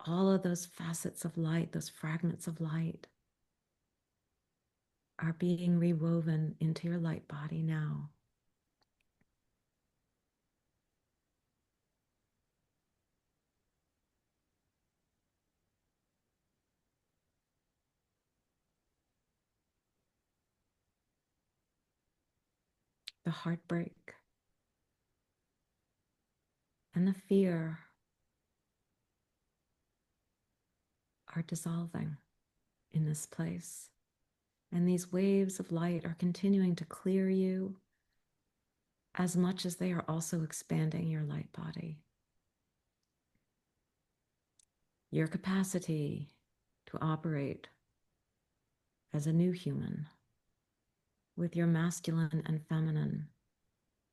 all of those facets of light, those fragments of light, are being rewoven into your light body now. The heartbreak and the fear are dissolving in this place. And these waves of light are continuing to clear you as much as they are also expanding your light body. Your capacity to operate as a new human with your masculine and feminine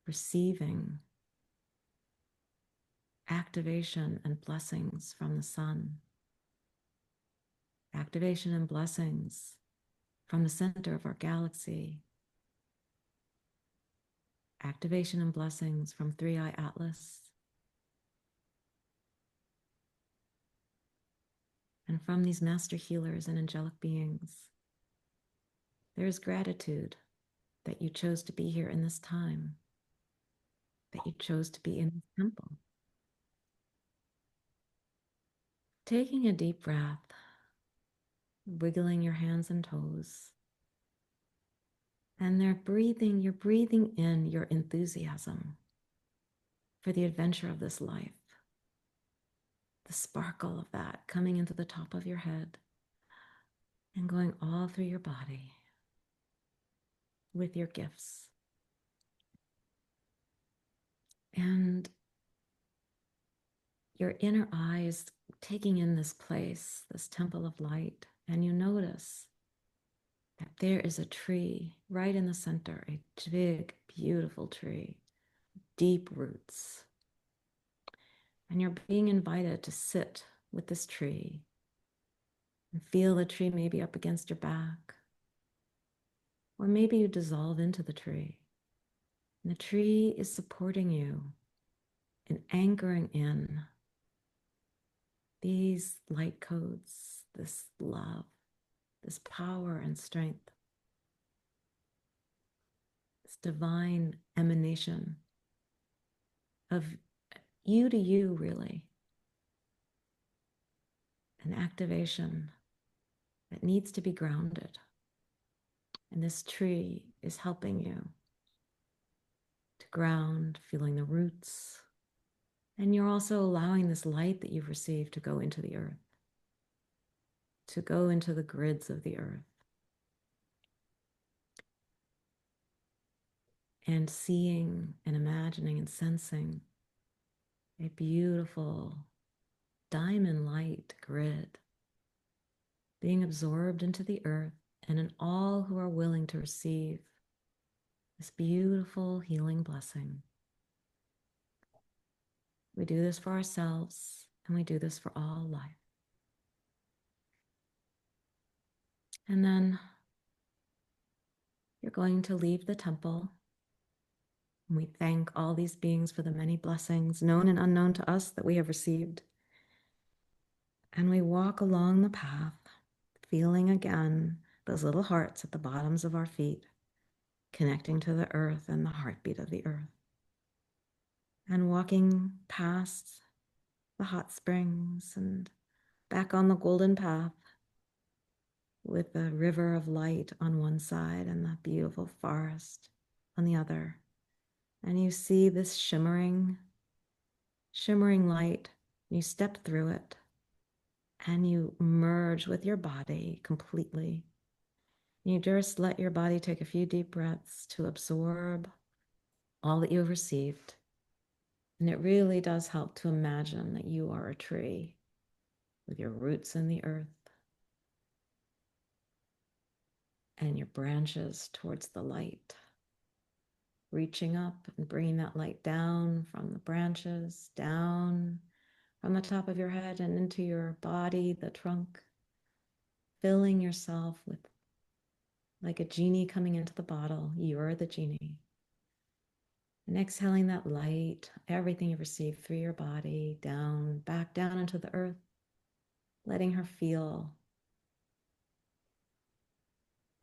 receiving activation and blessings from the sun, activation and blessings from the center of our galaxy, activation and blessings from Three Eye Atlas, and from these master healers and angelic beings. There is gratitude that you chose to be here in this time, that you chose to be in this temple. Taking a deep breath, wiggling your hands and toes, and you're breathing in your enthusiasm for the adventure of this life, the sparkle of that coming into the top of your head and going all through your body with your gifts. And your inner eye is taking in this place, this temple of light, and you notice that there is a tree right in the center, a big, beautiful tree, deep roots. And you're being invited to sit with this tree and feel the tree maybe up against your back. Or maybe you dissolve into the tree. And the tree is supporting you and anchoring in these light codes, this love, this power and strength, this divine emanation of you to you, really, an activation that needs to be grounded. And this tree is helping you to ground, feeling the roots. And you're also allowing this light that you've received to go into the earth, to go into the grids of the earth. And seeing and imagining and sensing a beautiful diamond light grid being absorbed into the earth and in all who are willing to receive this beautiful healing blessing. We do this for ourselves and we do this for all life. And then you're going to leave the temple. And we thank all these beings for the many blessings, known and unknown to us, that we have received. And we walk along the path, feeling again those little hearts at the bottoms of our feet, connecting to the earth and the heartbeat of the earth. And walking past the hot springs and back on the golden path with the river of light on one side and the beautiful forest on the other. And you see this shimmering light. You step through it and you merge with your body completely. You just let your body take a few deep breaths to absorb all that you've received. And it really does help to imagine that you are a tree with your roots in the earth and your branches towards the light, reaching up and bringing that light down from the branches, down from the top of your head and into your body, the trunk, filling yourself with, like a genie coming into the bottle. You're the genie. And exhaling that light, everything you've received through your body, down, back down into the earth, letting her feel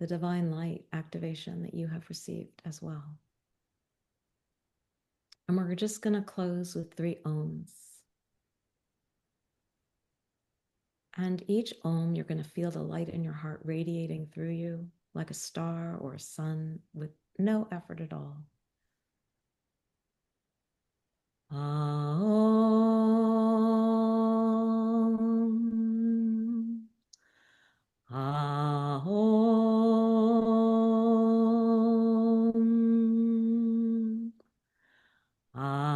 the divine light activation that you have received as well. And we're just going to close with 3 ohms. And each ohm, you're going to feel the light in your heart radiating through you like a star or a sun with no effort at all. Om. Om. Om.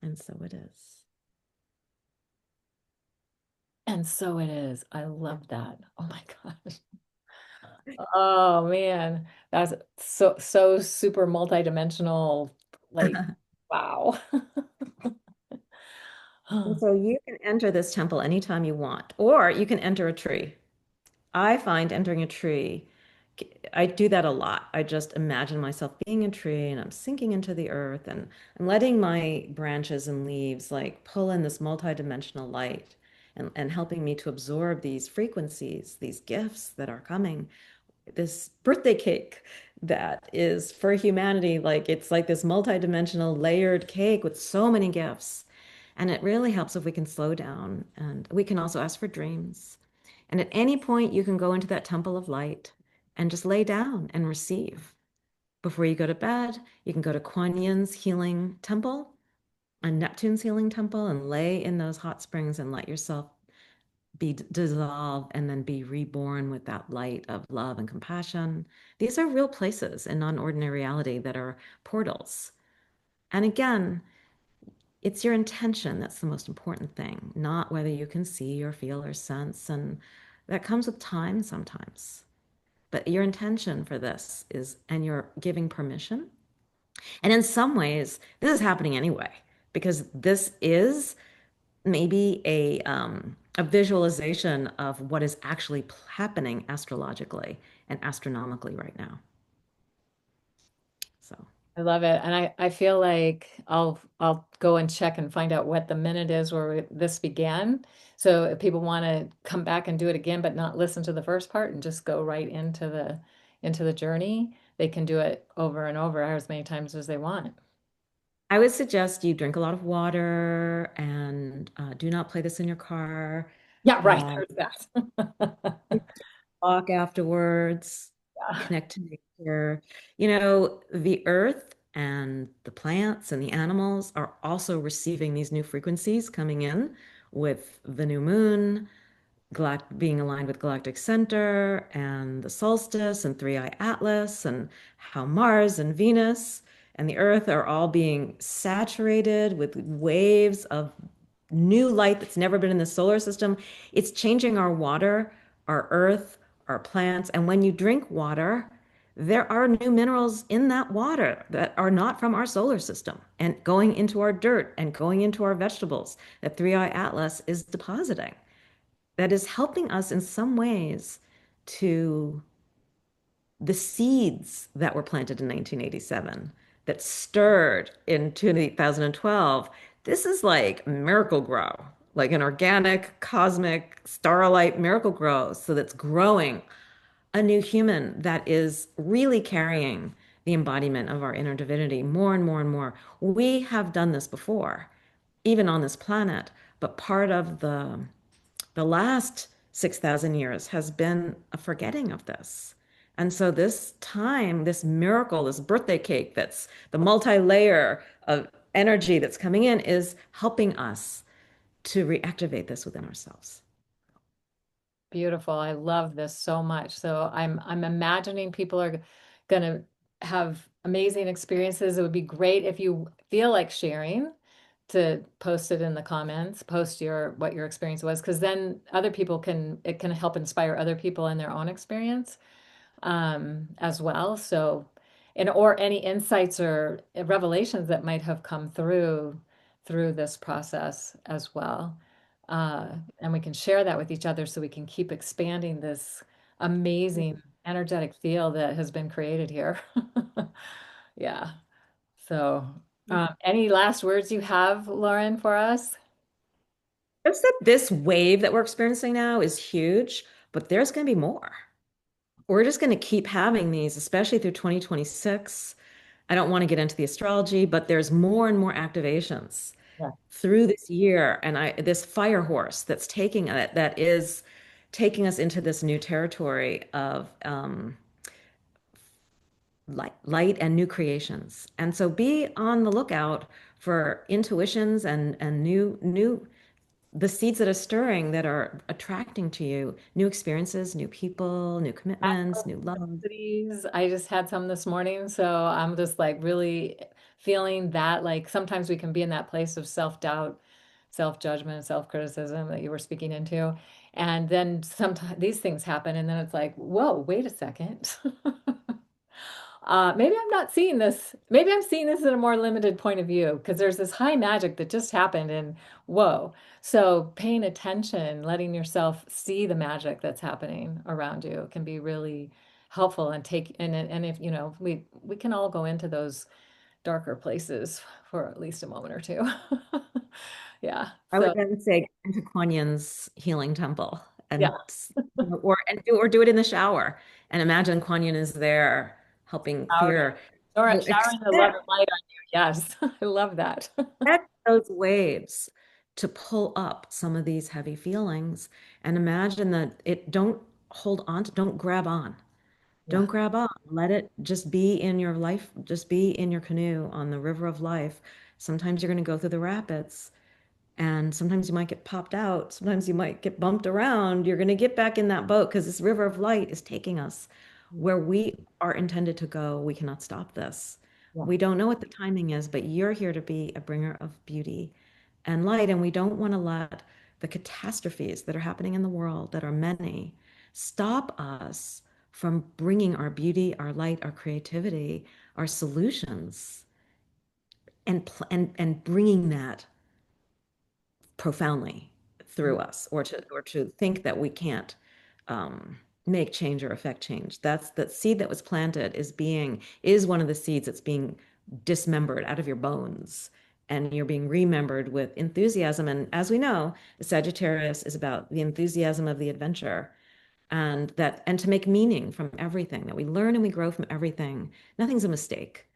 And so it is. And so it is. I love that. Oh my gosh. Oh man. That's so super multidimensional. Like, wow. And so you can enter this temple anytime you want, or you can enter a tree. I find entering a tree, I do that a lot. I just imagine myself being a tree and I'm sinking into the earth and I'm letting my branches and leaves like pull in this multidimensional light and helping me to absorb these frequencies, these gifts that are coming, this birthday cake that is for humanity. Like it's like this multidimensional layered cake with so many gifts. And it really helps if we can slow down. And we can also ask for dreams. And at any point, you can go into that temple of light and just lay down and receive. Before you go to bed, you can go to Kuan Yin's healing temple and Neptune's healing temple and lay in those hot springs and let yourself be dissolved and then be reborn with that light of love and compassion. These are real places in non-ordinary reality that are portals. And again, it's your intention that's the most important thing, not whether you can see or feel or sense. And that comes with time sometimes. But your intention for this is, and you're giving permission. And in some ways, this is happening anyway, because this is maybe a visualization of what is actually happening astrologically and astronomically right now. So I love it. And I feel like I'll go and check and find out what the minute is where this began. So if people want to come back and do it again, but not listen to the first part and just go right into the journey, they can do it over and over as many times as they want. I would suggest you drink a lot of water and do not play this in your car. Yeah, right. Um, There's that. Walk afterwards, Yeah. connect to nature. You know, the earth and the plants and the animals are also receiving these new frequencies coming in with the new moon, being aligned with galactic center and the solstice and three-eye atlas and how Mars and Venus and the earth are all being saturated with waves of new light that's never been in the solar system. It's changing our water, our earth, our plants. And when you drink water, there are new minerals in that water that are not from our solar system and going into our dirt and going into our vegetables that Three Eye Atlas is depositing. That is helping us in some ways to the seeds that were planted in 1987 that stirred in 2012. This is like miracle grow, like an organic, cosmic, starlight miracle grow. So that's growing a new human that is really carrying the embodiment of our inner divinity more and more and more. We have done this before, even on this planet, but part of the last 6,000 years has been a forgetting of this. And so this time, this miracle, this birthday cake that's the multi-layer of energy that's coming in is helping us to reactivate this within ourselves. Beautiful. I love this so much. So I'm imagining people are going to have amazing experiences. It would be great if you feel like sharing to post it in the comments, post your what your experience was, because then other people can it can help inspire other people in their own experience as well. So, and or any insights or revelations that might have come through this process as well. And we can share that with each other so we can keep expanding this amazing energetic field that has been created here. Yeah. So. Any last words you have, Lauren, for us? Just that this wave that we're experiencing now is huge, but there's going to be more. We're just going to keep having these, especially through 2026. I don't want to get into the astrology, but there's more and more activations Yeah. through this year, and I this fire horse that's taking it that is taking us into this new territory of light and new creations. And so be on the lookout for intuitions and new the seeds that are stirring that are attracting to you new experiences, new people, new commitments, new love. Cities. I just had some this morning, so I'm just like really feeling that like sometimes we can be in that place of self-doubt, self-judgment, self-criticism that you were speaking into. And then sometimes these things happen, and then it's like, whoa, wait a second. Maybe I'm not seeing this. Maybe I'm seeing this in a more limited point of view because there's this high magic that just happened, and whoa. So paying attention, letting yourself see the magic that's happening around you can be really helpful and take and if you know we can all go into those darker places for at least a moment or two. Yeah. I would So then say into Kuan Yin's healing temple and yeah. or do it in the shower and imagine Kuan Yin is there helping Showering, clear. So showering the love expect and light on you. Yes. I love that. expect those waves to pull up some of these heavy feelings and imagine that it don't hold on to, don't grab on. Yeah. Don't grab on. Let it just be in your life, just be in your canoe on the river of life. Sometimes you're going to go through the rapids. And sometimes you might get popped out. Sometimes you might get bumped around. You're going to get back in that boat because this river of light is taking us where we are intended to go. We cannot stop this. Yeah. We don't know what the timing is, but you're here to be a bringer of beauty and light. And we don't want to let the catastrophes that are happening in the world, that are many, stop us from bringing our beauty, our light, our creativity, our solutions, and bringing that profoundly through us or to think that we can't make change or affect change. That's that seed that was planted is one of the seeds that's being dismembered out of your bones, and you're being remembered with enthusiasm. And as we know, Sagittarius is about the enthusiasm of the adventure, and to make meaning from everything that we learn, and we grow from everything. Nothing's a mistake.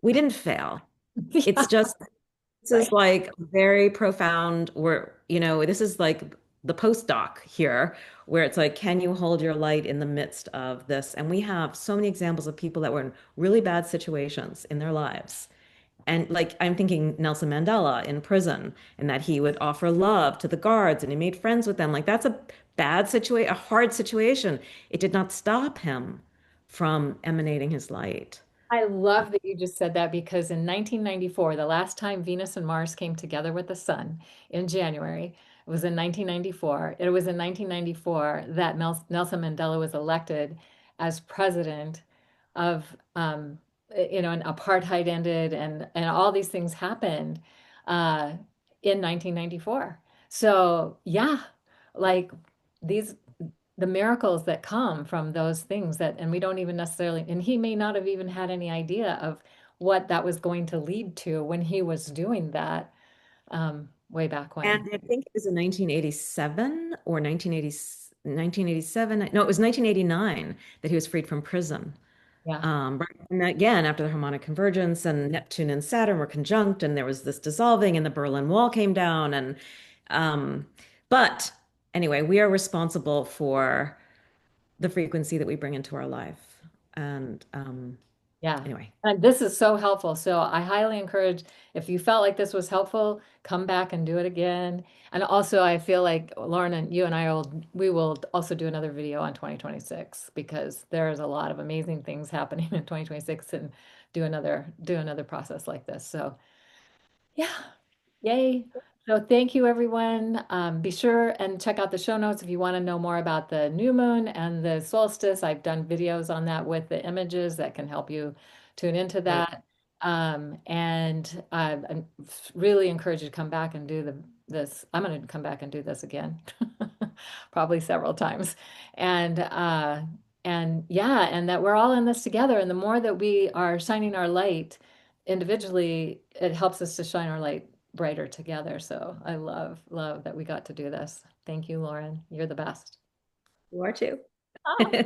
We didn't fail. Yeah. It's just this is Right. like very profound. This is like the postdoc here, where it's like, can you hold your light in the midst of this? And we have so many examples of people that were in really bad situations in their lives. And like, I'm thinking Nelson Mandela in prison, and that he would offer love to the guards and he made friends with them. Like, that's a bad situation, a hard situation. It did not stop him from emanating his light. I love that you just said that because in 1994, the last time Venus and Mars came together with the sun in January, it was in 1994. It was in 1994 that Nelson Mandela was elected as president of, and apartheid ended and all these things happened uh, in 1994. So yeah, like these the miracles that come from those things that and we don't even necessarily and he may not have even had any idea of what that was going to lead to when he was doing that way back when. And I think it was in 1987 or 1987. No, it was 1989 that he was freed from prison. Yeah. Right. And again, after the harmonic convergence and Neptune and Saturn were conjunct, and there was this dissolving, and the Berlin Wall came down. Um, but anyway, we are responsible for the frequency that we bring into our life. And Yeah. anyway, And this is so helpful. So I highly encourage if you felt like this was helpful, come back and do it again. And also I feel like Lauren and you and we will also do another video on 2026 because there's a lot of amazing things happening in 2026 and do another process like this. So yeah. Yay. So thank you, everyone. Be sure and check out the show notes if you want to know more about the new moon and the solstice. I've done videos on that with the images that can help you tune into great. that. And I really encourage you to come back and do this. I'm going to come back and do this again, probably several times. And yeah, and that we're all in this together. And the more that we are shining our light, individually, it helps us to shine our light brighter together. So I love that we got to do this. Thank you, Lauren. You're the best. You are too. Oh.